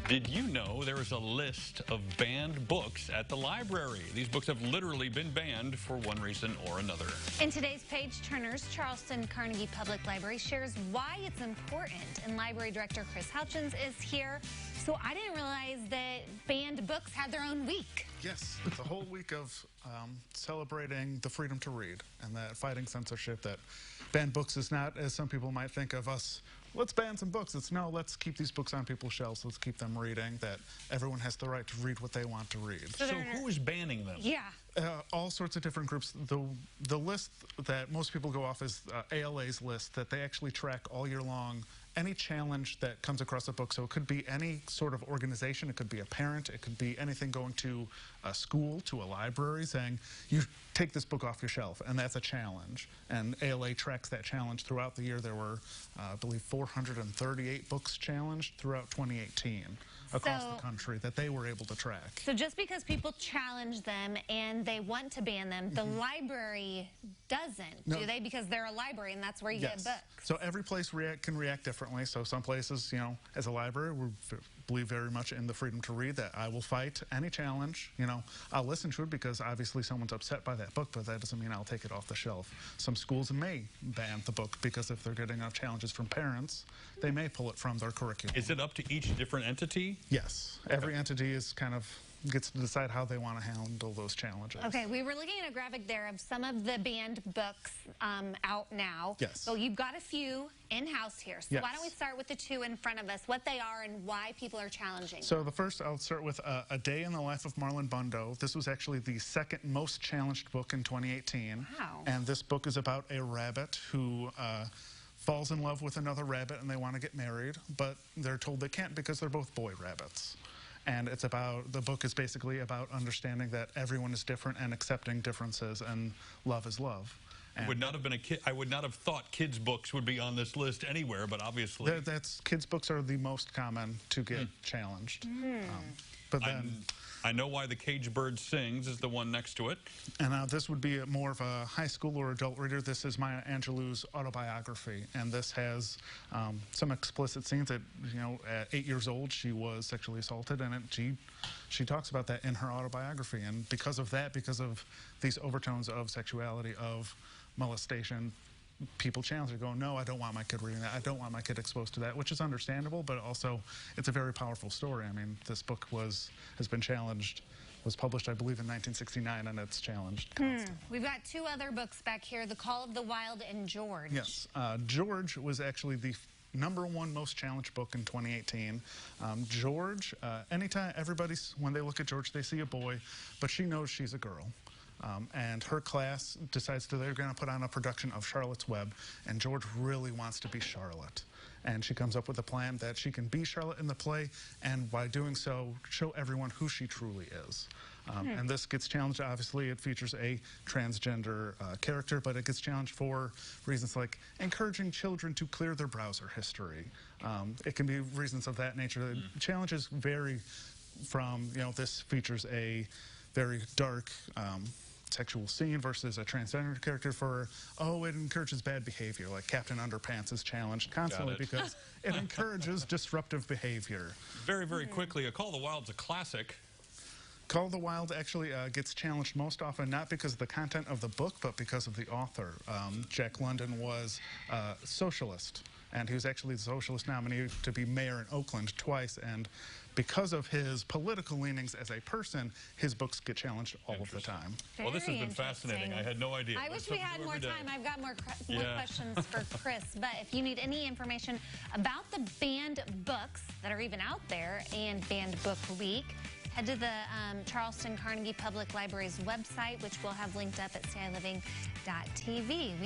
Did you know there is a list of banned books at the library? These books have literally been banned for one reason or another. In today's Page Turners, Charleston Public Library shares why it's important, and Library Director Chris Houchins is here. So I didn't realize that banned books had their own week. Yes, it's a whole week of celebrating the freedom to read and that fighting censorship. That banned books is not, as some people might think of us, let's ban some books. It's no, let's keep these books on people's shelves. Let's keep them reading. That everyone has the right to read what they want to read. So who is banning them? Yeah. All sorts of different groups. The list that most people go off is ALA's list that they actually track all year long. Any challenge that comes across a book, so it could be any sort of organization, it could be a parent, it could be anything going to a school, to a library, saying, you take this book off your shelf, and that's a challenge. And ALA tracks that challenge throughout the year. There were, I believe, 438 books challenged throughout 2018 across the country that they were able to track. So just because people challenge them and they want to ban them, the library doesn't, do they? Because they're a library and that's where you get books. So every place can react differently. So some places, you know, as a library, we believe very much in the freedom to read, that I will fight any challenge. You know, I'll listen to it because obviously someone's upset by that book, but that doesn't mean I'll take it off the shelf. Some schools may ban the book because if they're getting enough challenges from parents, they may pull it from their curriculum. Is it up to each different entity? Yes. Every entity is gets to decide how they want to handle those challenges. Okay, we were looking at a graphic there of some of the banned books out now. Yes. So you've got a few in-house here. So why don't we start with the two in front of us, what they are and why people are challenging. So the first, I'll start with A Day in the Life of Marlon Bundo. This was actually the second most challenged book in 2018. Wow. And this book is about a rabbit who falls in love with another rabbit and they want to get married, but they're told they can't because they're both boy rabbits. And it's about, the book is basically about understanding that everyone is different and accepting differences, and love is love. And Would not have been a kid. I would not have thought kids' books would be on this list anywhere, but obviously kids' books are the most common to get challenged. But then I know why The Caged Bird Sings is the one next to it. And this would be more of a high school or adult reader. This is Maya Angelou's autobiography, and this has some explicit scenes that, you know, at 8 years old, she was sexually assaulted, and she talks about that in her autobiography. And because of that, because of these overtones of sexuality, of molestation, people challenge it, going, no, I don't want my kid reading that. I don't want my kid exposed to that, which is understandable, but also it's a very powerful story. I mean, this book has been challenged, was published, I believe, in 1969, and it's challenged constantly. We've got two other books back here, The Call of the Wild and George. Yes, George was actually the #1 most challenged book in 2018. George, anytime when they look at George, they see a boy, but she knows she's a girl. And her class decides that they're going to put on a production of Charlotte's Web, and George really wants to be Charlotte. And she comes up with a plan that she can be Charlotte in the play, and by doing so, show everyone who she truly is. And this gets challenged. Obviously, it features a transgender character, but it gets challenged for reasons like encouraging children to clear their browser history. It can be reasons of that nature. The challenges vary from, you know, this features a very dark sexual scene versus a transgender character for, oh, it encourages bad behavior, like Captain Underpants is challenged constantly because it encourages disruptive behavior. Very, very quickly, A Call of the Wild's a classic. Call of the Wild actually gets challenged most often, not because of the content of the book, but because of the author. Jack London was a socialist, and he was actually the socialist nominee to be mayor in Oakland twice, and because of his political leanings as a person, his books get challenged all of the time. Well, this has been fascinating. I had no idea. I wish we had more time. I've got more questions for Chris. But if you need any information about the banned books that are even out there and Banned Book Week, head to the Charleston Public Library's website, which we'll have linked up at CILiving.tv.